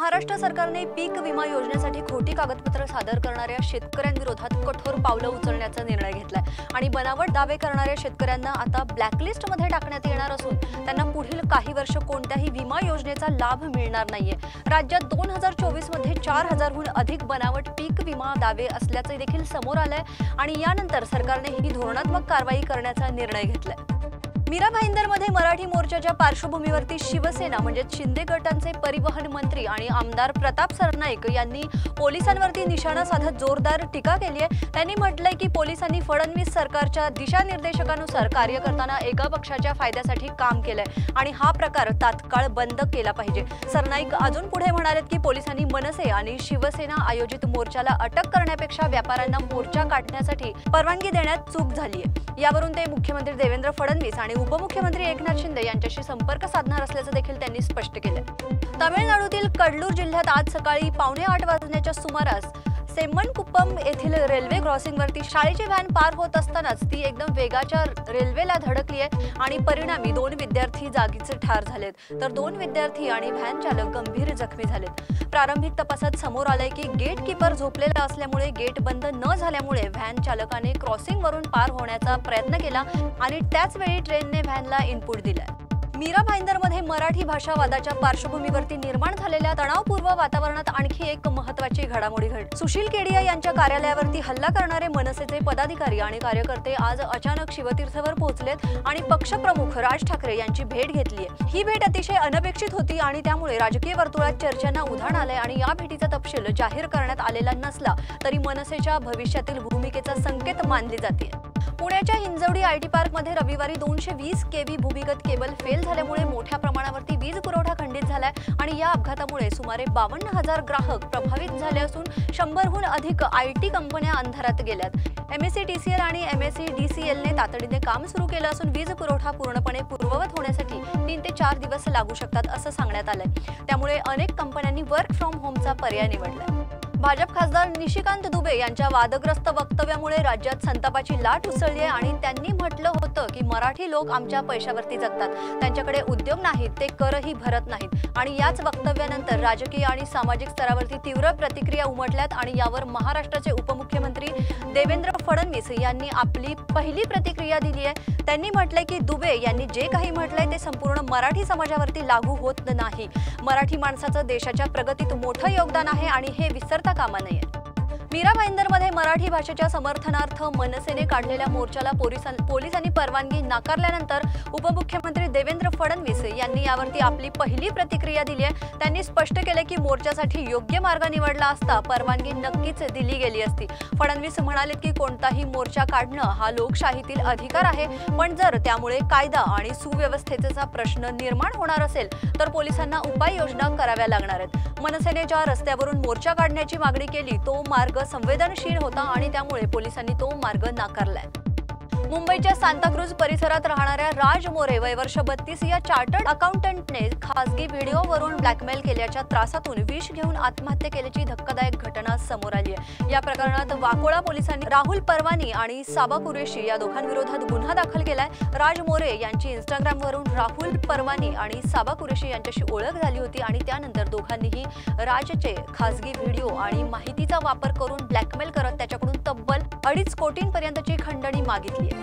महाराष्ट्र सरकारने पीक विमा योजनेसाठी खोटी कागदपत्र सादर करणाऱ्या शेतकऱ्यांविरोधात कठोर पावलं उचलण्याचा निर्णय घेतलाय आणि बनावट दावे करणाऱ्या शेतकऱ्यांना आता ब्लॅकलिस्टमध्ये टाकण्यात येणार असून त्यांना पुढील काही वर्ष कोणत्याही विमा योजनेचा लाभ मिळणार नाहीये। राज्यात 2024 मध्ये 4000हून अधिक बनावट पीक विमा दावे असल्याचे देखील समोर आलंय आणि यानंतर सरकारने ही धोरणात्मक कारवाई करण्याचा निर्णय घेतलाय। मीरा भाईंदरमध्ये मराठी मोर्चाच्या पार्श्वभूमीवरती शिवसेना म्हणजे शिंदे गटांचे परिवहन मंत्री आणि आमदार प्रताप सरनाईक यांनी पोलिसांवरती निशाणा साधत जोरदार टीका केली आहे। त्यांनी म्हटलंय की पोलिसांनी फडणवीस सरकारच्या दिशानिर्देशकानुसार कार्य करताना एका पक्षाच्या फायद्यासाठी काम केलंय आणि हा प्रकार तात्काळ बंद केला पाहिजे। सरनाईक अजून पुढे म्हणालेत की पोलिसांनी मनसे आणि शिवसेना आयोजित मोर्चाला अटक करण्यापेक्षा व्यापाऱ्यांना मोर्चा काढण्यासाठी परवानगी देण्यात चूक झाली आहे। यावरून ते मुख्यमंत्री देवेंद्र फडणवीस आणि उपमुख्यमंत्री एकनाथ शिंदे यांच्याशी संपर्क साधणार असल्याचं देखील त्यांनी स्पष्ट केलं। तामिळनाडूतील कडलूर जिल्ह्यात आज सकाळी 7:45 वाजण्याच्या सुमारास सेम्मनकुप्पम येथील रेल्वे क्रॉसिंगवरती शाळेची व्हॅन पार होत असतानाच ती एकदम वेगाच्या रेल्वेला धडकली आहे आणि परिणामी 2 विद्यार्थी जागीच ठार झालेत तर 2 विद्यार्थी आणि व्हॅन चालक गंभीर जखमी झालेत। प्रारंभिक तपासात समोर आलंय की गेट कीपर झोपलेला असल्यामुळे गेट बंद न झाल्यामुळे व्हॅन चालकाने क्रॉसिंगवरून पार होण्याचा प्रयत्न केला आणि त्याच वेळी ट्रेनने व्हॅनला इनपुट दिलं। मीरा भाईंदरमध्ये मराठी भाषा वादाच्या पार्श्वभूमीवरती निर्माण झालेल्या तणावपूर्ण वातावरणात आणखी एक महत्त्वाची घडामोडी घडली। सुशील केडिया यांच्या कार्यालयावरती हल्ला करणारे मनसेचे पदाधिकारी आणि कार्यकर्ते आज अचानक शिवतीर्थवर पोहोचलेत आणि पक्षप्रमुख राज ठाकरे यांची भेट घेतली आहे। ही भेट अतिशय अनपेक्षित होती आणि त्यामुळे राजकीय वर्तुळात चर्चांना उधाण आलंय आणि या भेटीचा तपशील जाहीर करण्यात आलेला नसला तरी मनसेच्या भविष्यातील भूमिकेचा संकेत मानली जाते। पुण्याच्या हिंजवडी आयटी पार्कमध्ये रविवारी 220 केव्ही भूमिगत केबल फेल झाल्यामुळे मोठ्या प्रमाणावरती वीज पुरवठा खंडित झालाय आणि या अपघातामुळे सुमारे 52,000 ग्राहक प्रभावित झाले असून 100हून अधिक आयटी कंपन्या अंधारात गेल्यात। एमएससीटीसीएल आणि एमएससीडीसीएलने तातडीने काम सुरू केलं असून वीज पुरवठा पूर्णपणे पूर्ववत होण्यासाठी 3 ते 4 दिवस लागू शकतात असं सांगण्यात आलंय। त्यामुळे अनेक कंपन्यांनी वर्क फ्रॉम होमचा पर्याय निवडलाय। भाजप खासदार निशिकांत दुबे यांच्या वादग्रस्त वक्तव्यामुळे राज्यात संतापाची लाट उसळली आहे आणि त्यांनी म्हटलं होतं की मराठी लोक आमच्या पैशावरती जगतात, त्यांच्याकडे उद्योग नाहीत, ते करही भरत नाहीत आणि याच वक्तव्यानंतर राजकीय आणि सामाजिक स्तरावरती तीव्र प्रतिक्रिया उमटल्यात आणि यावर महाराष्ट्राचे उपमुख्यमंत्री देवेंद्र फडणवीस यांनी आपली पहिली प्रतिक्रिया दिली आहे। त्यांनी म्हटलंय की दुबे यांनी जे काही म्हटलंय ते संपूर्ण मराठी समाजावरती लागू होत नाही। मराठी माणसाचं देशाच्या प्रगतीत मोठं योगदान आहे आणि हे विसरता कामा नये। मीरा भाईंदरमध्ये मराठी भाषेच्या समर्थनार्थ मनसेने काढलेल्या मोर्चाला पोलिसांनी परवानगी नाकारल्यानंतर उपमुख्यमंत्री देवेंद्र फडणवीस यांनी यावरती आपली पहिली प्रतिक्रिया दिली आहे। त्यांनी स्पष्ट केले की मोर्चासाठी योग्य मार्ग निवडला असता परवानगी नक्कीच दिली गेली असती। फडणवीस म्हणाले की कोणताही मोर्चा काढणं हा लोकशाहीतील अधिकार आहे, पण जर त्यामुळे कायदा आणि सुव्यवस्थेचा प्रश्न निर्माण होणार असेल तर पोलिसांना उपाययोजना कराव्या लागणार आहेत। मनसेने ज्या रस्त्यावरून मोर्चा काढण्याची मागणी केली तो मार्ग संवेदनशील होता आणि त्यामुळे पोलिसांनी तो मार्ग नाकारलाय। मुंबईच्या सांताक्रूज परिसरात राहणाऱ्या राज मोरे वयवर्ष 32 या चार्टर्ड अकाउंटंटने खासगी व्हिडिओवरून ब्लॅकमेल केल्याच्या त्रासातून विष घेऊन आत्महत्या केल्याची धक्कादायक घटना समोर आली आहे। या प्रकरणात वाकोळा पोलिसांनी राहुल परवानी आणि साबा कुरेशी या दोघांविरोधात गुन्हा दाखल केलाय। राज मोरे यांची इंस्टाग्रामवरून राहुल परवानी आणि साबा कुरेशी यांच्याशी ओळख झाली होती आणि त्यानंतर दोघांनीही राजचे खासगी व्हिडिओ आणि माहितीचा वापर करून ब्लॅकमेल करत त्याच्याकडून तब्बल 2.5 कोटींपर्यंतची खंडणी मागितली आहे।